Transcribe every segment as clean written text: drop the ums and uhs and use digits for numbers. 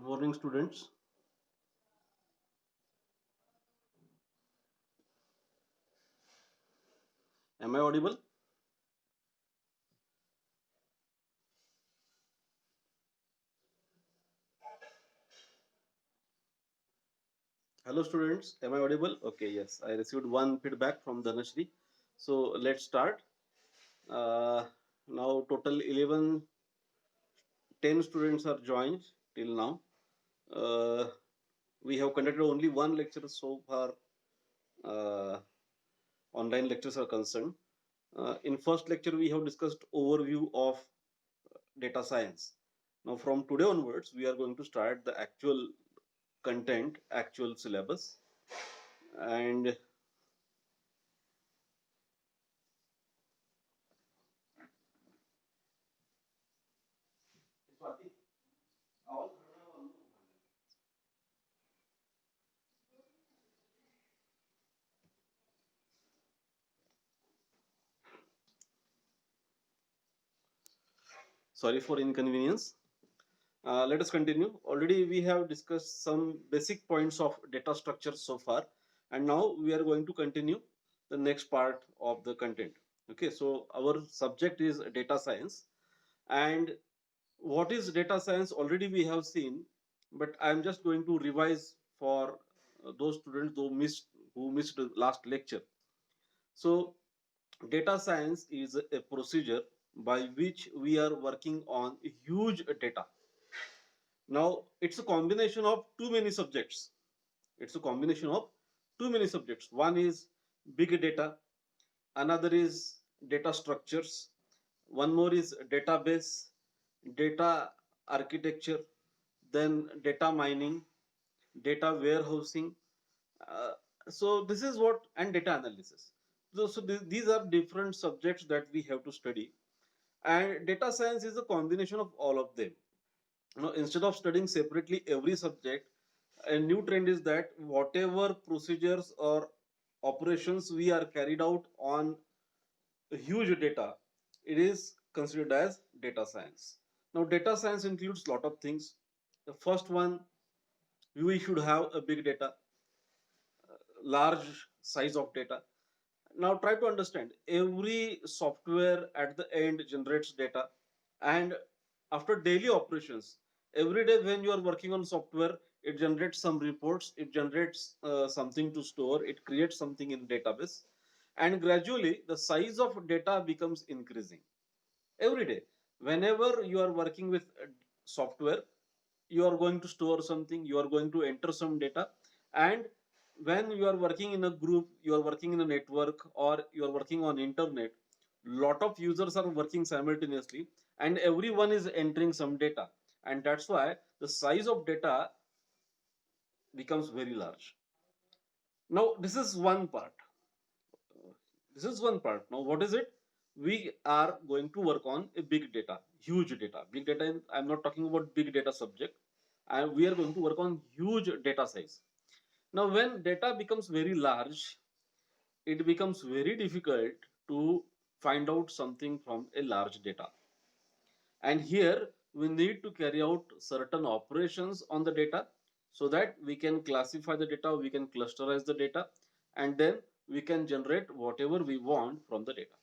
morning, students. Am I audible? Hello, students. Am I audible? Okay, yes. I received one feedback from Dhanashri. So let's start. Uh, Now, total 11, 10 students are joined till now. Uh, we have conducted only one lecture so far. Online lectures are concerned. In first lecture, we have discussed overview of data science. Now, from today onwards, we are going to start the actual content, actual syllabus, and sorry for inconvenience. Let us continue. Already we have discussed some basic points of data structure so far, and now we are going to continue the next part of the content. Okay, so our subject is data science, and what is data science already we have seen, but I am just going to revise for those students who missed the last lecture. So data science is a procedure by which we are working on huge data. Now, it's a combination of too many subjects. It's a combination of too many subjects. One is big data, another is data structures, one more is database, data architecture, then data mining, data warehousing. Uh, so this is what, and data analysis. So these are different subjects that we have to study, and data science is a combination of all of them. Instead of studying separately every subject, a new trend is that whatever procedures or operations we are carried out on huge data, it is considered as data science. Now, data science includes a lot of things. The first one, we should have a big data, large size of data. Now try to understand, every software at the end generates data, and after daily operations, every day when you are working on software, it generates some reports, it generates something to store, it creates something in database, and gradually the size of data becomes increasing every day. Whenever you are working with software, you are going to store something, you are going to enter some data, and when you are working in a group, you are working in a network, or you are working on internet, lot of users are working simultaneously, and everyone is entering some data, and that's why the size of data becomes very large. Now this is one part. This is one part. Now what is it? We are going to work on a big data, huge data. Big data, I'm not talking about big data subject, and we are going to work on huge data size. Now when data becomes very large, it becomes very difficult to find out something from a large data, and here we need to carry out certain operations on the data, so that we can classify the data, we can clusterize the data, and then we can generate whatever we want from the data.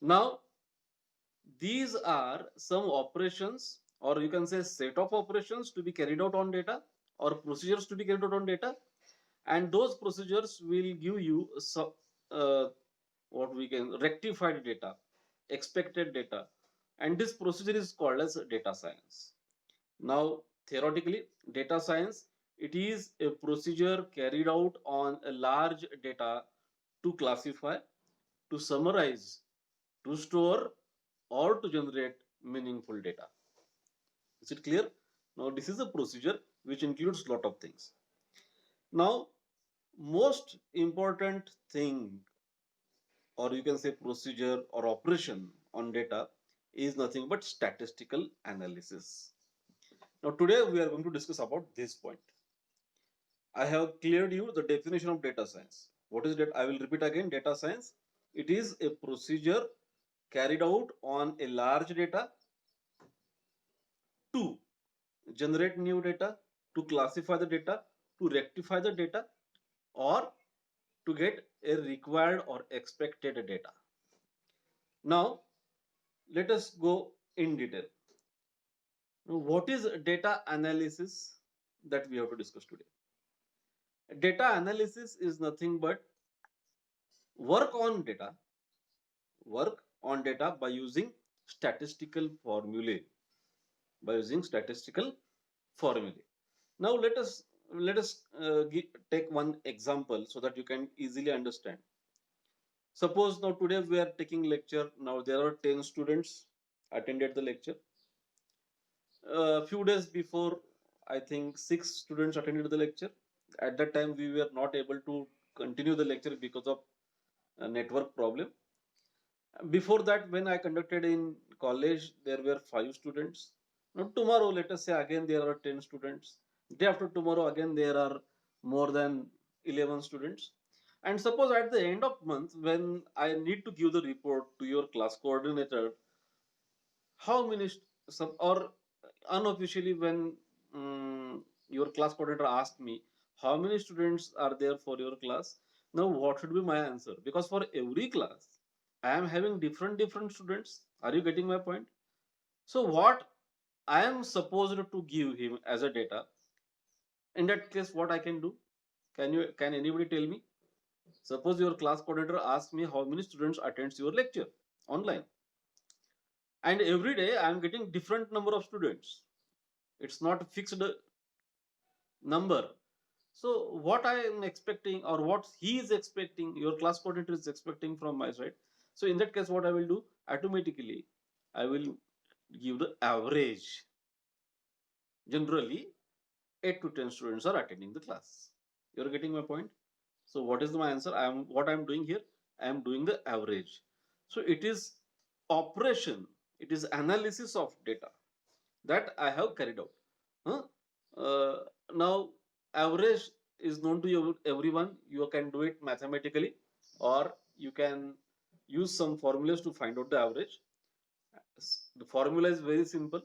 Now these are some operations, or you can say set of operations to be carried out on data, or procedures to be carried out on data, and those procedures will give you uh, what we can rectified data, expected data, and this procedure is called as data science. Now theoretically, data science, it is a procedure carried out on a large data to classify, to summarize, to store, or to generate meaningful data. Is it clear? Now this is a procedure which includes a lot of things. Now most important thing, or you can say procedure or operation on data, is nothing but statistical analysis. Now today we are going to discuss about this point. I have cleared you the definition of data science. What is that? I will repeat again. Data science, it is a procedure carried out on a large data to generate new data, to classify the data, to rectify the data, or to get a required or expected data. Now, let us go in detail. Now, what is data analysis that we have to discuss today? Data analysis is nothing but work on data, work on data by using statistical formulae, by using statistical formulae. Now let us take one example so that you can easily understand. Suppose now today we are taking lecture. Now there are 10 students attended the lecture. A few days before, I think 6 students attended the lecture. At that time, we were not able to continue the lecture because of a network problem. Before that, when I conducted in college, there were 5 students. Now tomorrow, let us say again there are 10 students. Day after tomorrow, again there are more than 11 students. And suppose at the end of month, when I need to give the report to your class coordinator, how many some or unofficially when your class coordinator asked me how many students are there for your class, now what should be my answer? Because for every class I am having different students. Are you getting my point? So what I am supposed to give him as a data, in that case what I can do? Can anybody tell me? Suppose your class coordinator asks me how many students attends your lecture online, and every day I am getting different number of students. It's not a fixed number. So what I am expecting, or what he is expecting, your class coordinator is expecting from my side. So in that case what I will do, automatically I will give the average. Generally 8 to 10 students are attending the class. You're getting my point? So what is my answer? What I'm doing here, I am doing the average. So it is operation, it is analysis of data that I have carried out. Huh? Now, average is known to everyone. You can do it mathematically, or you can use some formulas to find out the average. The formula is very simple.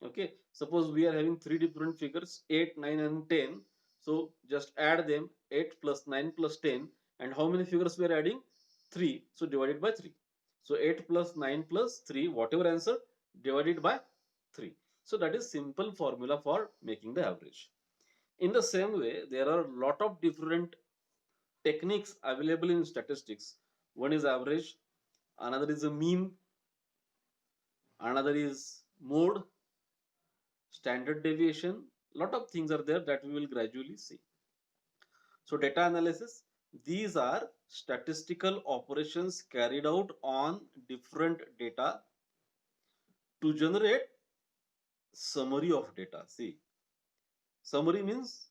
Okay, suppose we are having three different figures, 8, 9, and 10. So just add them, 8 plus 9 plus 10. And how many figures we are adding? 3. So divided by 3. So 8 plus 9 plus 3, whatever answer, divided by 3. So that is simple formula for making the average. In the same way, there are a lot of different techniques available in statistics. One is average, another is a mean, another is mode, standard deviation. Lot of things are there that we will gradually see. So data analysis, these are statistical operations carried out on different data to generate summary of data. See, summary means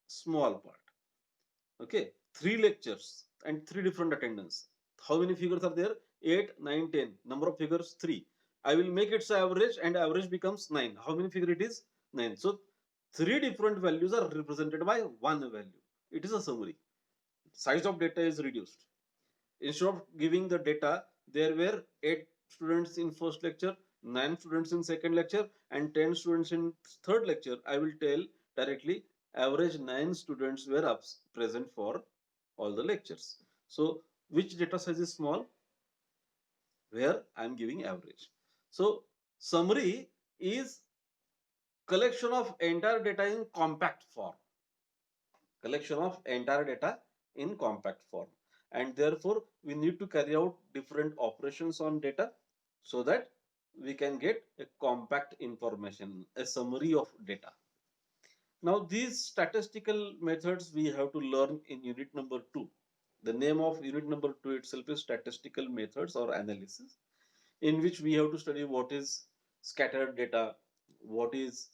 small part. Okay, 3 lectures and 3 different attendance. How many figures are there? 8, 9, 10. Number of figures 3. I will make its average, and average becomes 9. How many figure it is? 9. So 3 different values are represented by one value. It is a summary. Size of data is reduced. Instead of giving the data, there were 8 students in first lecture, 9 students in second lecture, and 10 students in third lecture. I will tell directly, average 9 students were present for all the lectures. So which data size is small? Where I am giving average. So summary is collection of entire data in compact form. Collection of entire data in compact form. And therefore, we need to carry out different operations on data so that we can get a compact information, a summary of data. Now, these statistical methods we have to learn in unit number 2. The name of unit number 2 itself is statistical methods or analysis, in which we have to study what is scattered data, what is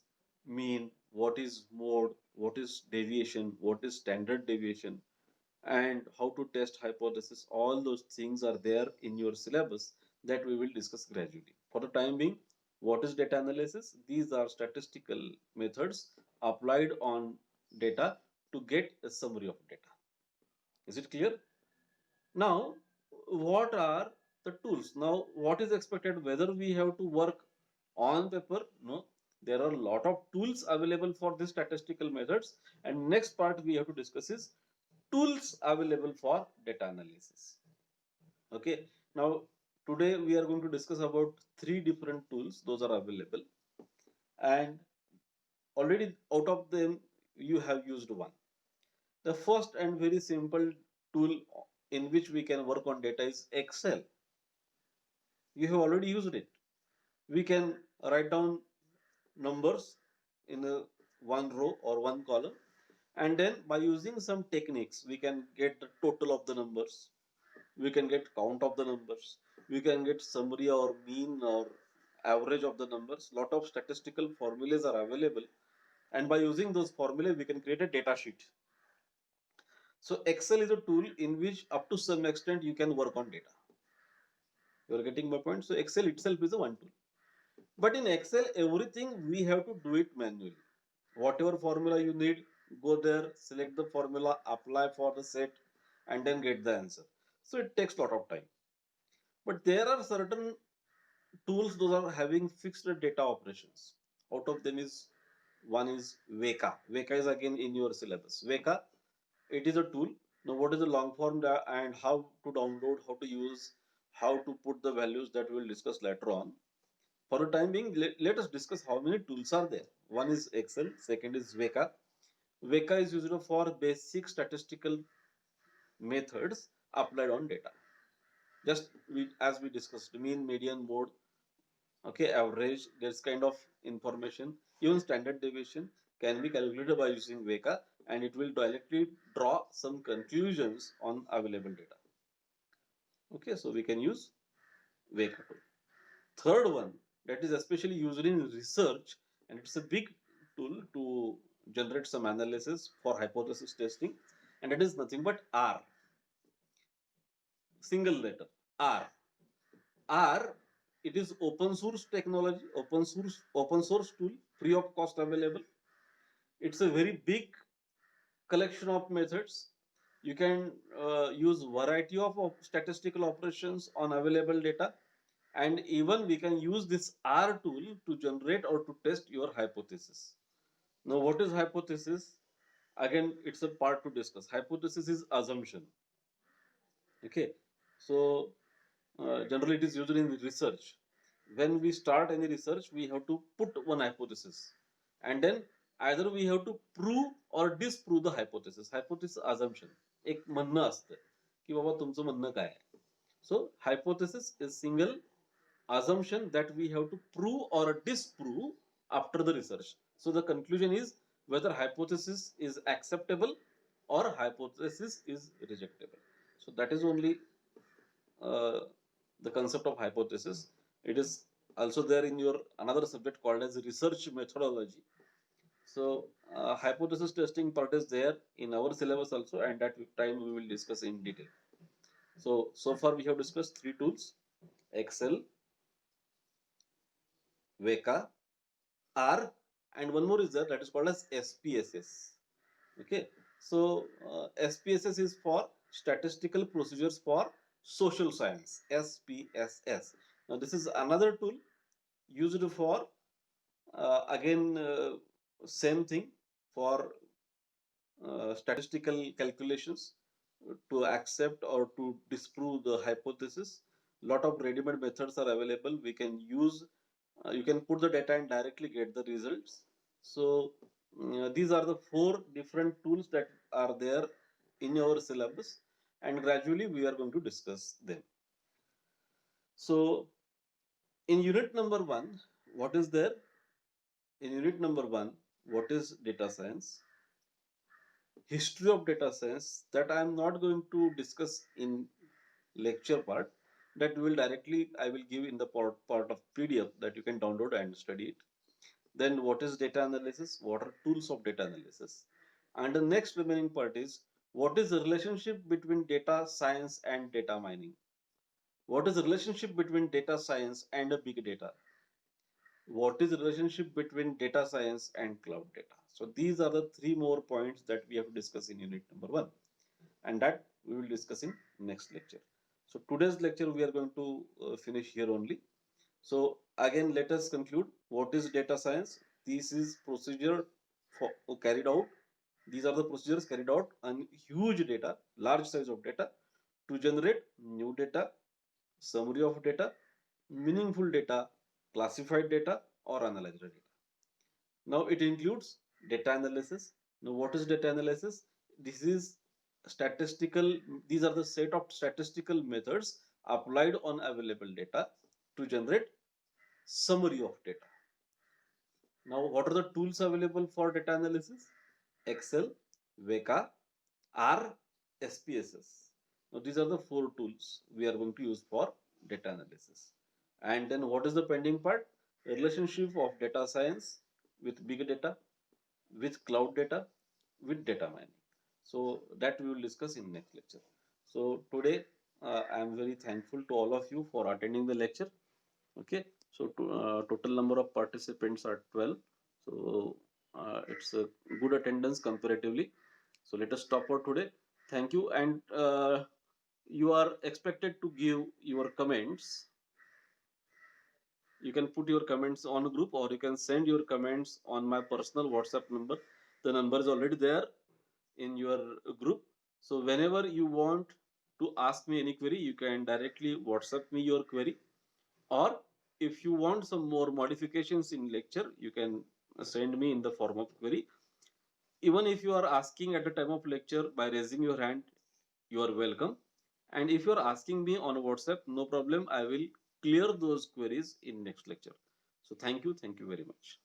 mean, what is mode, what is deviation, what is standard deviation, and how to test hypothesis. All those things are there in your syllabus that we will discuss gradually. For the time being, what is data analysis? These are statistical methods applied on data to get a summary of data. Is it clear? Now, what are the tools? Now, what is expected? Whether we have to work On paper, no. There are a lot of tools available for these statistical methods. And next part we have to discuss is tools available for data analysis. Okay. Now, today we are going to discuss about three different tools. Those are available. And already out of them, you have used one. The first and very simple tool in which we can work on data is Excel. You have already used it. We can write down numbers in a one row or one column, and then by using some techniques we can get the total of the numbers, we can get count of the numbers, we can get summary or mean or average of the numbers. Lot of statistical formulas are available, and by using those formulas we can create a data sheet. So Excel is a tool in which up to some extent you can work on data. You are getting my point? So Excel itself is a one tool. But in Excel, everything we have to do it manually. Whatever formula you need, go there, select the formula, apply for the set, and then get the answer. So it takes a lot of time. But there are certain tools those are having fixed data operations. Out of them is one is Veka. Veka is again in your syllabus. Veka, it is a tool. Now, what is the long form and how to download, how to use, how to put the values that we will discuss later on. For the time being, let us discuss how many tools are there. One is Excel, second is Veka. Veka is used for basic statistical methods applied on data. Just as we discussed, mean, median, mode, okay, average, this kind of information, even standard deviation can be calculated by using Veka, and it will directly draw some conclusions on available data. Okay, so we can use Veka tool. Third one that is especially used in research, and it's a big tool to generate some analysis for hypothesis testing, and it is nothing but R. Single letter R. R, it is open source technology, open source tool, free of cost available. It's a very big collection of methods. You can use variety of statistical operations on available data, and even we can use this R tool to generate or to test your hypothesis. Now, what is hypothesis? Again, it's a part to discuss. Hypothesis is assumption. Okay, so generally it is used in research. When we start any research, we have to put one hypothesis, and then either we have to prove or disprove the hypothesis. Hypothesis assumption एक म्हणणं असतं की बाबा तुमचं म्हणणं काय आहे. So hypothesis is single assumption that we have to prove or disprove after the research. So the conclusion is whether hypothesis is acceptable or hypothesis is rejectable. So that is only uh, the concept of hypothesis. It is also there in your another subject called as research methodology. So hypothesis testing part is there in our syllabus also, and that time we will discuss in detail. So far we have discussed three tools: Excel, Veka, R, and one more is there that is called as SPSS. Okay, so SPSS is for statistical procedures for social science. SPSS. Now this is another tool used for again same thing for statistical calculations to accept or to disprove the hypothesis. Lot of ready-made methods are available. We can use, you can put the data and directly get the results. So these are the four different tools that are there in your syllabus, and gradually we are going to discuss them. So in unit number 1, what is there? In unit number 1, what is data science? History of data science, that I am not going to discuss in lecture part, that will directly I will give in the part of PDF that you can download and study it. Then what is data analysis? What are tools of data analysis? And the next remaining part is what is the relationship between data science and data mining? What is the relationship between data science and a big data? What is the relationship between data science and cloud data? So these are the three more points that we have to discuss in unit number 1, and that we will discuss in next lecture. So today's lecture we are going to finish here only. So again, let us conclude. What is data science? This is procedure carried out. These are the procedures carried out on huge data, large size of data, to generate new data, summary of data, meaningful data, classified data, or analyzed data. Now it includes data analysis. Now what is data analysis? This is statistical, these are the set of statistical methods applied on available data to generate summary of data. Now what are the tools available for data analysis? Excel, Weka, R, SPSS. Now these are the four tools we are going to use for data analysis. And then what is the pending part? The relationship of data science with big data, with cloud data, with data mining. So that we will discuss in next lecture. So today I am very thankful to all of you for attending the lecture. Okay, so total number of participants are 12. So it's a good attendance comparatively. So let us stop for today. Thank you, and you are expected to give your comments. You can put your comments on a group, or you can send your comments on my personal WhatsApp number. The number is already there in your group. So whenever you want to ask me any query, you can directly WhatsApp me your query, or if you want some more modifications in lecture, you can send me in the form of query. Even if you are asking at the time of lecture by raising your hand, you are welcome. And if you are asking me on WhatsApp, no problem, I will clear those queries in next lecture. So thank you very much.